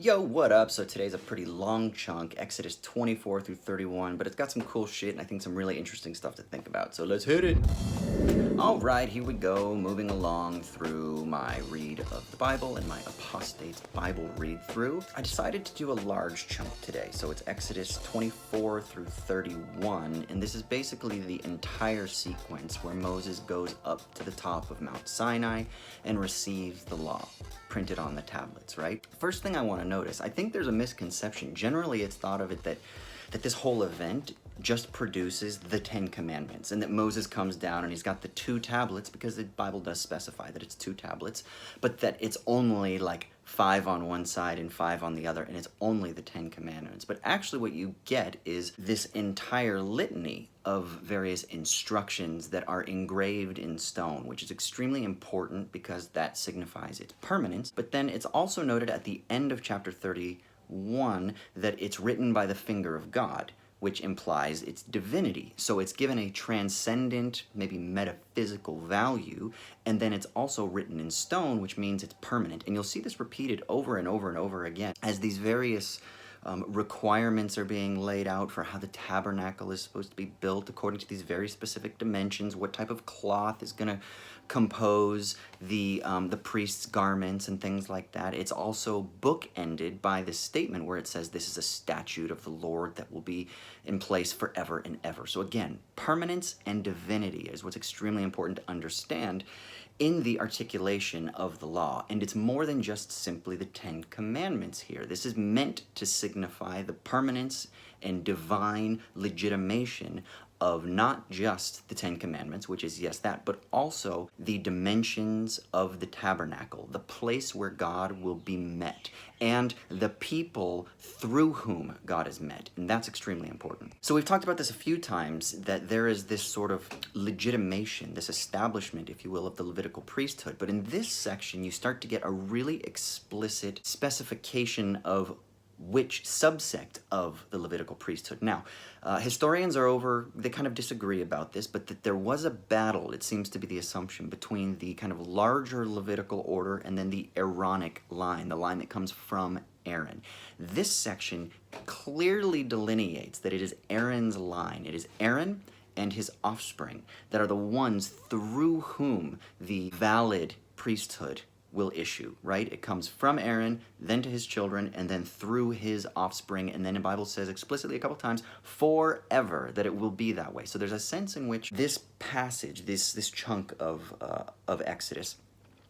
Yo, what up? So today's a pretty long chunk, Exodus 24 through 31, but it's got some cool shit and I think some really interesting stuff to think about. So let's hit it. All right, here we go, moving along through my read of the Bible and my Apostate Bible read through. I decided to do a large chunk today, so it's Exodus 24 through 31, and this is basically the entire sequence where Moses goes up to the top of Mount Sinai and receives the law printed on the tablets, right? First thing I want to notice, I think there's a misconception. Generally, it's thought of it that this whole event just produces the 10 Commandments, and that Moses comes down and he's got the 2 tablets, because the Bible does specify that it's 2 tablets, but that it's only like 5 on one side and 5 on the other, and it's only the 10 Commandments. But actually what you get is this entire litany of various instructions that are engraved in stone, which is extremely important because that signifies its permanence. But then it's also noted at the end of chapter 31 that it's written by the finger of God, which implies its divinity. So it's given a transcendent, maybe metaphysical value, and then it's also written in stone, which means it's permanent. And you'll see this repeated over and over and over again as these various requirements are being laid out for how the tabernacle is supposed to be built according to these very specific dimensions, what type of cloth is going to compose the priest's garments and things like that. It's also bookended by this statement where it says this is a statute of the Lord that will be in place forever and ever. So again, permanence and divinity is what's extremely important to understand in the articulation of the law. And it's more than just simply the 10 Commandments here. This is meant to signify the permanence and divine legitimation of not just the 10 Commandments, which is, yes, that, but also the dimensions of the tabernacle, the place where God will be met, and the people through whom God is met. And that's extremely important. So we've talked about this a few times, that there is this sort of legitimation, this establishment, if you will, of the Levitical priesthood. But in this section, you start to get a really explicit specification of which subsect of the Levitical priesthood. Now, historians they kind of disagree about this, but that there was a battle, it seems to be the assumption, between the kind of larger Levitical order and then the Aaronic line, the line that comes from Aaron. This section clearly delineates that it is Aaron's line. It is Aaron and his offspring that are the ones through whom the valid priesthood will issue, right? It comes from Aaron, then to his children, and then through his offspring, and then the Bible says explicitly a couple times, forever, that it will be that way. So there's a sense in which this passage, this chunk of Exodus,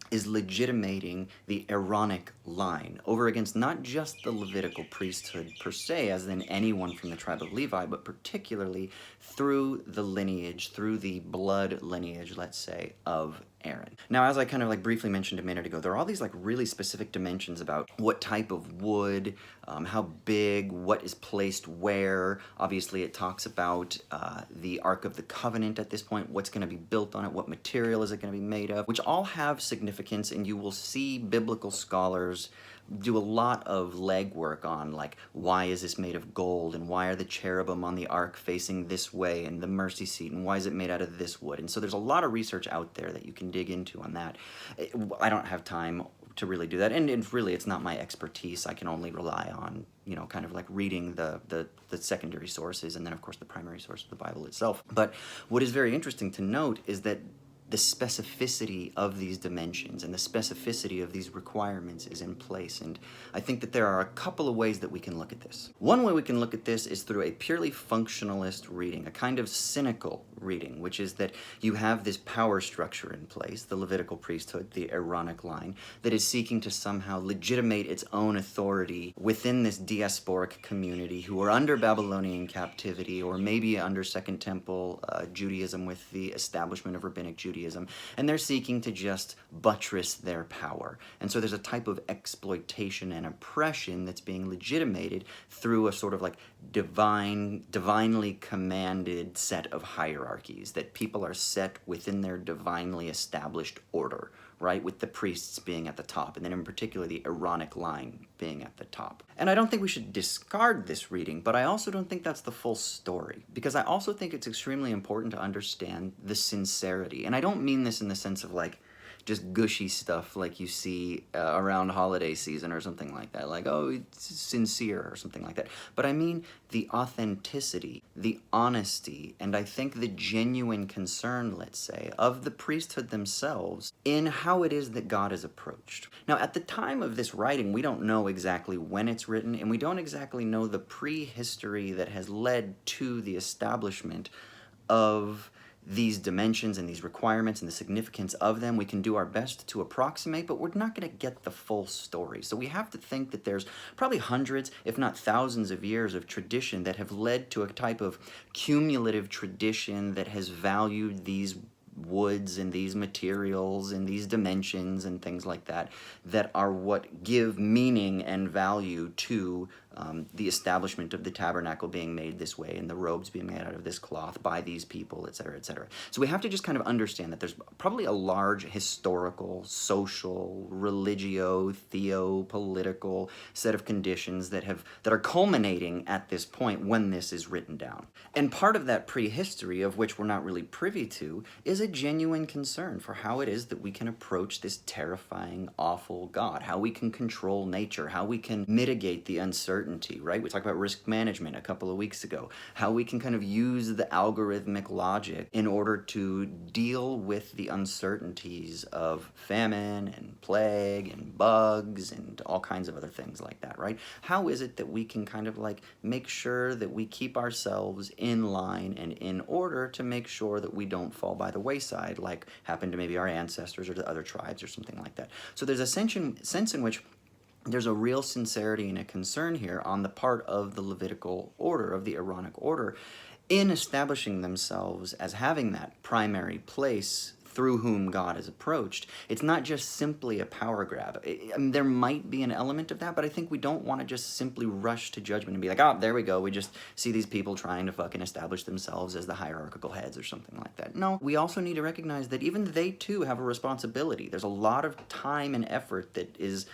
is legitimating the Aaronic line over against not just the Levitical priesthood per se, as in anyone from the tribe of Levi, but particularly through the lineage, through the blood lineage, let's say, of Aaron. Now, as I kind of like briefly mentioned a minute ago, there are all these like really specific dimensions about what type of wood, how big, what is placed where. Obviously, it talks about the Ark of the Covenant at this point, what's going to be built on it, what material is it going to be made of, which all have significance, and you will see biblical scholars do a lot of legwork on, like, why is this made of gold, and why are the cherubim on the ark facing this way, and the mercy seat, and why is it made out of this wood? And so there's a lot of research out there that you can dig into on that. I don't have time to really do that, and really it's not my expertise. I can only rely on, you know, kind of like reading the secondary sources, and then of course the primary source of the Bible itself. But what is very interesting to note is that the specificity of these dimensions and the specificity of these requirements is in place. And I think that there are a couple of ways that we can look at this. One way we can look at this is through a purely functionalist reading, a kind of cynical reading, which is that you have this power structure in place, the Levitical priesthood, the Aaronic line, that is seeking to somehow legitimate its own authority within this diasporic community who are under Babylonian captivity, or maybe under Second Temple Judaism with the establishment of Rabbinic Judaism. And they're seeking to just buttress their power. And so there's a type of exploitation and oppression that's being legitimated through a sort of like divinely commanded set of hierarchies, that people are set within their divinely established order, right? With the priests being at the top, and then in particular the Aaronic line being at the top. And I don't think we should discard this reading, but I also don't think that's the full story, because I also think it's extremely important to understand the sincerity. And I don't mean this in the sense of like, just gushy stuff like you see around holiday season or something like that, like, oh, it's sincere or something like that. But I mean the authenticity, the honesty, and I think the genuine concern, let's say, of the priesthood themselves in how it is that God is approached. Now, at the time of this writing, we don't know exactly when it's written, and we don't exactly know the prehistory that has led to the establishment of these dimensions and these requirements and the significance of them. We can do our best to approximate, but we're not going to get the full story. So we have to think that there's probably hundreds, if not thousands of years of tradition that have led to a type of cumulative tradition that has valued these woods and these materials and these dimensions and things like that, that are what give meaning and value to the establishment of the tabernacle being made this way and the robes being made out of this cloth by these people, etc., etc. So we have to just kind of understand that there's probably a large historical, social, religio, theo-political set of conditions that are culminating at this point when this is written down. And part of that prehistory, of which we're not really privy to, is a genuine concern for how it is that we can approach this terrifying, awful God, how we can control nature, how we can mitigate the uncertainty, right? We talked about risk management a couple of weeks ago, how we can kind of use the algorithmic logic in order to deal with the uncertainties of famine and plague and bugs and all kinds of other things like that, right? How is it that we can kind of like make sure that we keep ourselves in line and in order to make sure that we don't fall by the wayside like happened to maybe our ancestors or to other tribes or something like that. So there's a sense in which there's a real sincerity and a concern here on the part of the Levitical order, of the Aaronic order, in establishing themselves as having that primary place through whom God is approached. It's not just simply a power grab. I mean, there might be an element of that, but I think we don't want to just simply rush to judgment and be like, oh, there we go. We just see these people trying to fucking establish themselves as the hierarchical heads or something like that. No, we also need to recognize that even they too have a responsibility. There's a lot of time and effort that is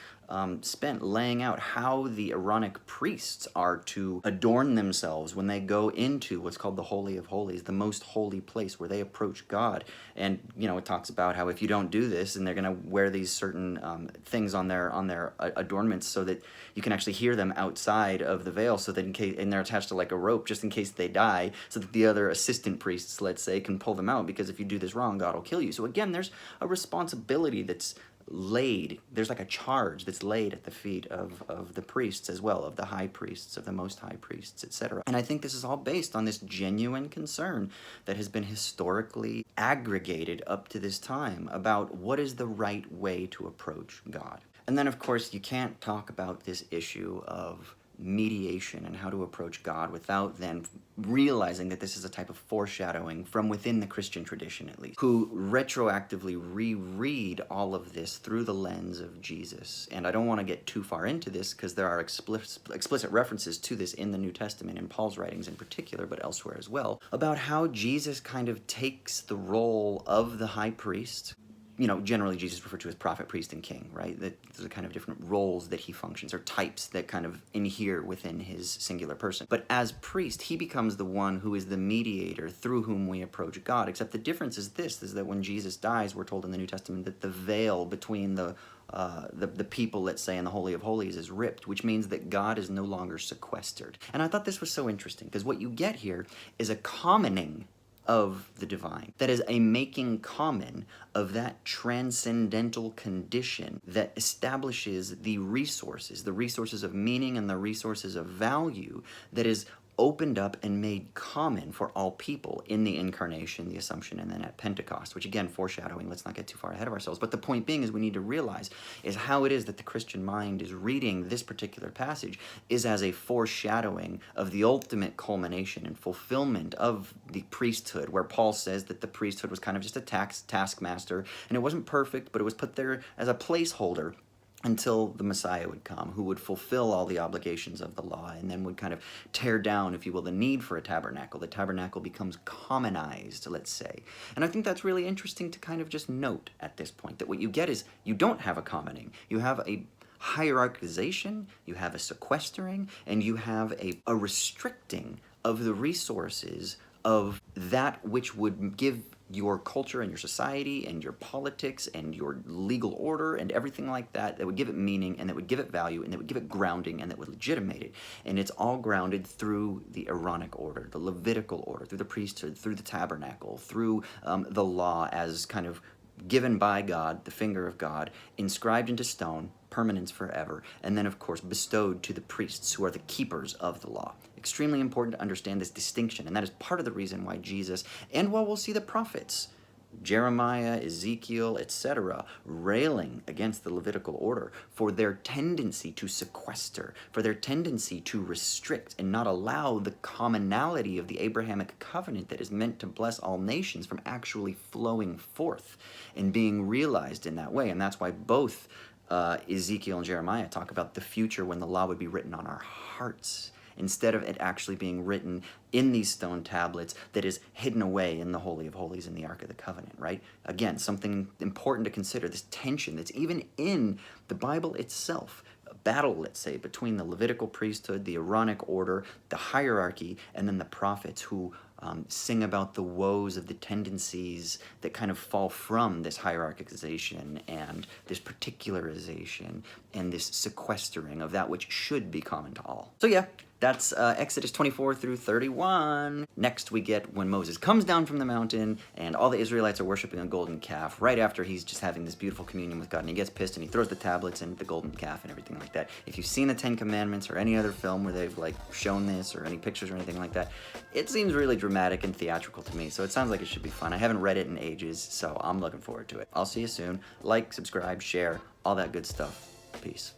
spent laying out how the Aaronic priests are to adorn themselves when they go into what's called the Holy of Holies, the most holy place where they approach God. And, you know, it talks about how if you don't do this, and they're going to wear these certain things on their adornments so that you can actually hear them outside of the veil, so that in case, and they're attached to like a rope just in case they die, so that the other assistant priests, let's say, can pull them out, because if you do this wrong, God will kill you. So again, there's a responsibility that's laid, there's like a charge that's laid at the feet of the priests as well, of the high priests, of the most high priests, etc. And I think this is all based on this genuine concern that has been historically aggregated up to this time about what is the right way to approach God. And then, of course, you can't talk about this issue of mediation and how to approach God without then realizing that this is a type of foreshadowing from within the Christian tradition, at least, who retroactively reread all of this through the lens of Jesus. And I don't want to get too far into this because there are explicit references to this in the New Testament, in Paul's writings in particular, but elsewhere as well, about how Jesus kind of takes the role of the high priest. You know, generally Jesus referred to as prophet, priest, and king, right? That there's a kind of different roles that he functions, or types that kind of inhere within his singular person. But as priest, he becomes the one who is the mediator through whom we approach God. Except the difference is this, is that when Jesus dies, we're told in the New Testament that the veil between the people, let's say, in the Holy of Holies is ripped, which means that God is no longer sequestered. And I thought this was so interesting, because what you get here is a commoning of the divine. That is a making common of that transcendental condition that establishes the resources of meaning and the resources of value that is opened up and made common for all people in the incarnation, the Assumption, and then at Pentecost, which again, foreshadowing, let's not get too far ahead of ourselves. But the point being is we need to realize is how it is that the Christian mind is reading this particular passage is as a foreshadowing of the ultimate culmination and fulfillment of the priesthood, where Paul says that the priesthood was kind of just a taskmaster, and it wasn't perfect, but it was put there as a placeholder until the Messiah would come, who would fulfill all the obligations of the law, and then would kind of tear down, if you will, the need for a tabernacle. The tabernacle becomes commonized, let's say. And I think that's really interesting to kind of just note at this point, that what you get is you don't have a commoning. You have a hierarchization, you have a sequestering, and you have a restricting of the resources of that which would give your culture and your society and your politics and your legal order and everything like that, that would give it meaning and that would give it value and that would give it grounding and that would legitimate it. And it's all grounded through the Aaronic order, the Levitical order, through the priesthood, through the tabernacle, through the law as kind of given by God, the finger of God, inscribed into stone, permanence forever, and then of course bestowed to the priests who are the keepers of the law. Extremely important to understand this distinction, and that is part of the reason why Jesus, and while we'll see the prophets, Jeremiah, Ezekiel, etc., railing against the Levitical order for their tendency to sequester, for their tendency to restrict and not allow the commonality of the Abrahamic covenant that is meant to bless all nations from actually flowing forth and being realized in that way. And that's why both Ezekiel and Jeremiah talk about the future when the law would be written on our hearts, instead of it actually being written in these stone tablets that is hidden away in the Holy of Holies in the Ark of the Covenant, right? Again, something important to consider, this tension that's even in the Bible itself. A battle, let's say, between the Levitical priesthood, the Aaronic order, the hierarchy, and then the prophets who sing about the woes of the tendencies that kind of fall from this hierarchization and this particularization and this sequestering of that which should be common to all. So yeah, that's Exodus 24 through 31. Next we get when Moses comes down from the mountain and all the Israelites are worshiping a golden calf right after he's just having this beautiful communion with God, and he gets pissed and he throws the tablets and the golden calf and everything like that. If you've seen the Ten Commandments or any other film where they've like shown this or any pictures or anything like that, it seems really dramatic and theatrical to me, so it sounds like it should be fun. I haven't read it in ages, so I'm looking forward to it. I'll see you soon. Like, subscribe, share, all that good stuff. Peace.